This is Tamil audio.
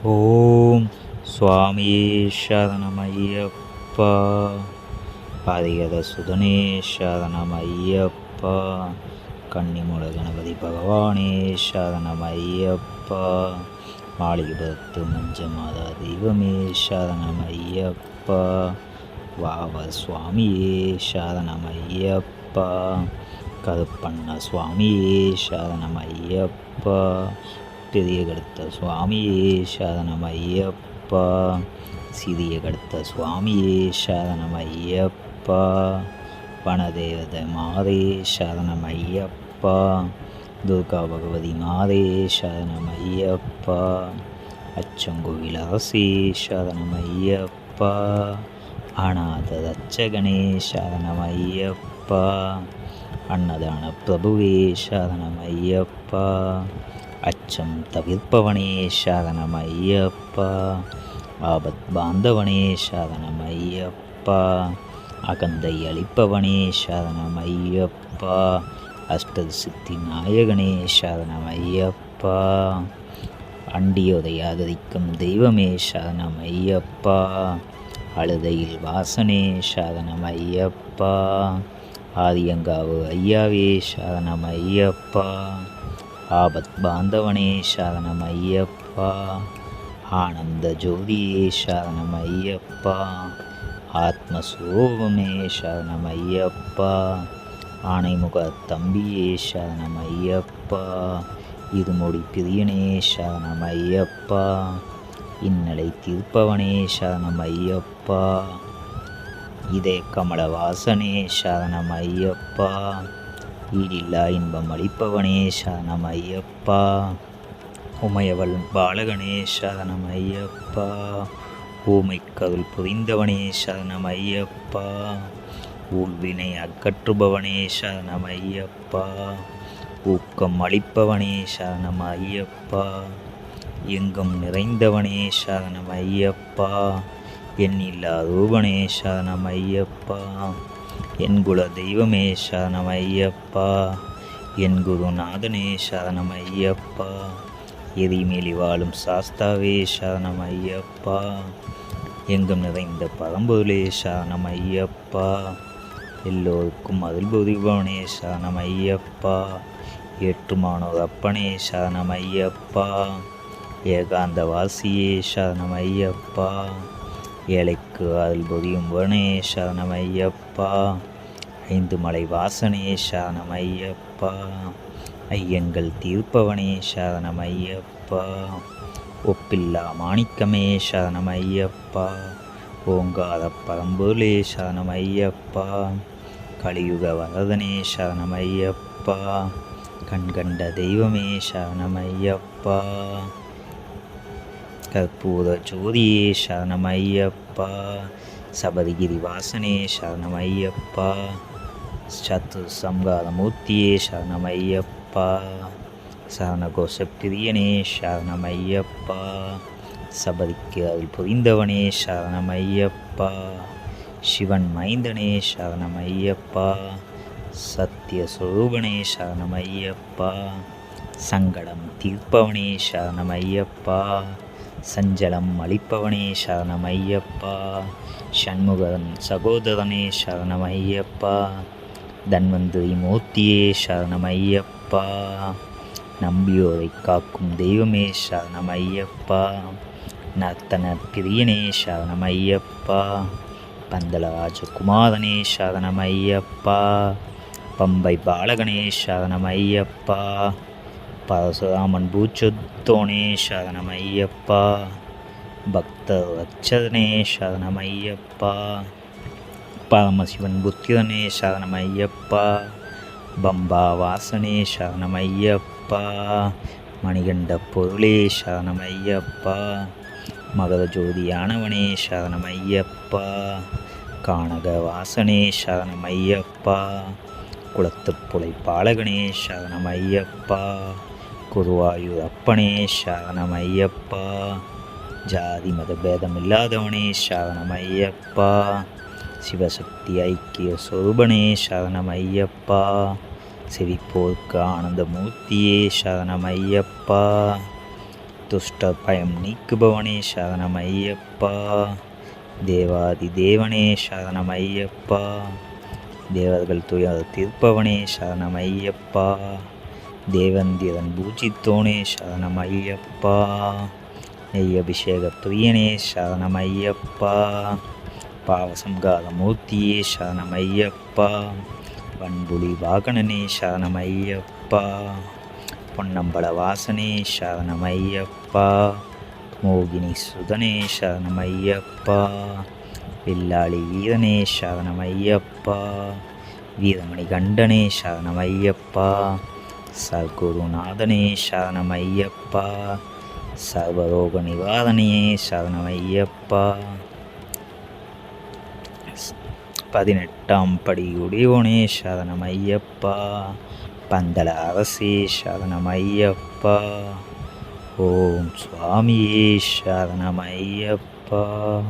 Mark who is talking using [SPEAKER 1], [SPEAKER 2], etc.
[SPEAKER 1] ஓம் சுவாமியே சரணமையப்பா. ஆதிகத சுதனே சரணமையப்பா. கன்னிமூல கணபதி பகவானே சரணமையப்பா. மாளிகபத்து மஞ்ச மாதா தெய்வமே சரணமையப்பா. வாவ சுவாமியே சரணமையப்பா. கருப்பண்ண சுவாமியே சரணமையப்பா. பெரிய கடுத்த சுவாமியே சரணமையப்பா. சிறிய கடுத்த சுவாமியே சரணமையப்பா. வனதேவத மாதே சரணமையப்பா. துர்கா பகவதி மாதே சரணமையப்பா. அச்சங்கோவில் அரசே சரணமையப்பா. அநாத ரட்சகனே சரணமையப்பா. அன்னதான பிரபுவே சரணமையப்பா. அச்சம் தவிர்ப்பவனே சரணமையப்பா. ஆபத் பாந்தவனே சரணமையப்பா. அகந்தை அளிப்பவனே சரணமையப்பா. அஷ்ட சித்தி நாயகனே சரணமையப்பா. அண்டியோதை ஆதரிக்கும் தெய்வமே சரணமையப்பா. அழுதையில் வாசனே சரணமையப்பா. ஆதியங்காவு ஐயாவே சரணமையப்பா. ஆபத் பாந்தவனே சரணமையப்பா. ஆனந்த ஜோதியே சரணமையப்பா. ஆத்மஸ்வரூபமே சரணமையப்பா. ஆனைமுக தம்பியே சரணமையப்பா. இருமொழி பிரியனே சரணமையப்பா. இன்னலை தீர்ப்பவனே சரணமையப்பா. இதே கமலவாசனே சரணமையப்பா. ஈடில்லா இன்பம் அளிப்பவனே சரணமையப்பா. உமையவள் பாலகனே சரணமையப்பா. ஊமைக்கருள் புரிந்தவனே சரணமையப்பா. ஊழ்வினை அகற்றுபவனே சரணமையப்பா. ஊக்கம் அளிப்பவனே சரணமையப்பா. எங்கும் நிறைந்தவனே சரணமையப்பா. எண்ணில்லா ரூபனே சரணமையப்பா. என் குல தெய்வமே சரணமையப்பா. என் குருநாதனே சரணமையப்பா. எரிமேலி வாழும் சாஸ்தாவே சரணமையப்பா. எங்கும் நிறைந்த பரம்பொருளே சரணமையப்பா. எல்லோருக்கும் அருள் புரிபவனே சரணமையப்பா. ஏற்றுமானோர் அப்பனே சரணமையப்பா. ஏகாந்த வாசியே சரணமையப்பா. ஏழைக்கு அருள் புரியும்பவனே சரணமையப்பா. ஐந்து மலை வாசனே சரணமையப்பா. ஐயங்கள் தீர்ப்பவனே சரணமையப்பா. ஒப்பில்லா மாணிக்கமே சரணமையப்பா. ஓங்கார பரம்பொருளே சரணமையப்பா. கலியுக வரதனே சரணமையப்பா. கண்கண்ட தெய்வமே சரணமையப்பா. கற்பூர ஜோதியே சரணமையப்பா. சபரிகிரி வாசனே சரணமையப்பா. சத்து சம்காரமூர்த்தியே சரணமையப்பா. சரணகோஷ பிரியனே சரணமையப்பா. சபரிக்கு அருள் புரிந்தவனே சரணமையப்பா. சிவன் மைந்தனே சரணமையப்பா. சத்திய சுரூபனே சரணமையப்பா. சங்கடம் தீர்ப்பவனே சரணமையப்பா. சஞ்சலம் அளிப்பவனே சரணமையப்பா. சண்முகன் சகோதரனே சரணமையப்பா. தன்வந்திரி மூர்த்தியே சரணமையப்பா. நம்பியோரை காக்கும் தெய்வமே சரணமையப்பா. நர்த்தன பிரியனே சரணமையப்பா. பந்தலராஜகுமாரனே சரணமையப்பா. பம்பை பாலகனே சரணமையப்பா. பரசுராமன் பூச்சொத்தோனே சரணமையப்பா. பக்த ரட்சதனே சரணமையப்பா. பரமசிவன் புத்திரனே சரணமையப்பா. பம்பா வாசனே சரணமையப்பா. மணிகண்ட பொருளே சரணமையப்பா. மகர ஜோதியானவனே சரணமையப்பா. கானக வாசனே சரணமையப்பா. குளத்துப்புலை பாலகனே சரணமையப்பா. குருவாயூர் அப்பனே சரணமையப்பா. ஜாதி மத பேதமில்லாதவனே சரணமையப்பா. சிவசக்தி ஐக்கிய சொரூபனே சரணமையப்பா. செவிப்போர்க்கு ஆனந்தமூர்த்தியே சரணமையப்பா. துஷ்ட பயம் நீக்குபவனே சரணம் ஐயப்பா. தேவாதி தேவனே சரணம் ஐயப்பா. தேவர்கள் துயர் தீர்ப்பவனே சரணம் ஐயப்பா. தேவந்திரன் பூஜித்தோனே சரணம் ஐயப்பா. நெய் அபிஷேக பிரியனே சரணம் ஐயப்பா. பாவசம்கார மூர்த்தியே சரணம் ஐயப்பா. வன்புலி வாகனனே சரணம் ஐயப்பா. பொன்னம்பல வாசனே சரணம் ஐயப்பா. மோகினி சுதனே சரணம் ஐயப்பா. வில்லாளி வீரனே சரணம் ஐயப்பா. வீரமணி கண்டனே சரணம் ஐயப்பா. சர்க்குருநாதனே சரணம் ஐயப்பா. சர்வரோக நிவாரணியே சரணம் ஐயப்பா. 18ஆம் படி உடையோனே சரணம் ஐயப்பா. பந்தள அரசே சரணம் ஐயப்பா. ஓம் சுவாமியே சரணம் ஐயப்பா.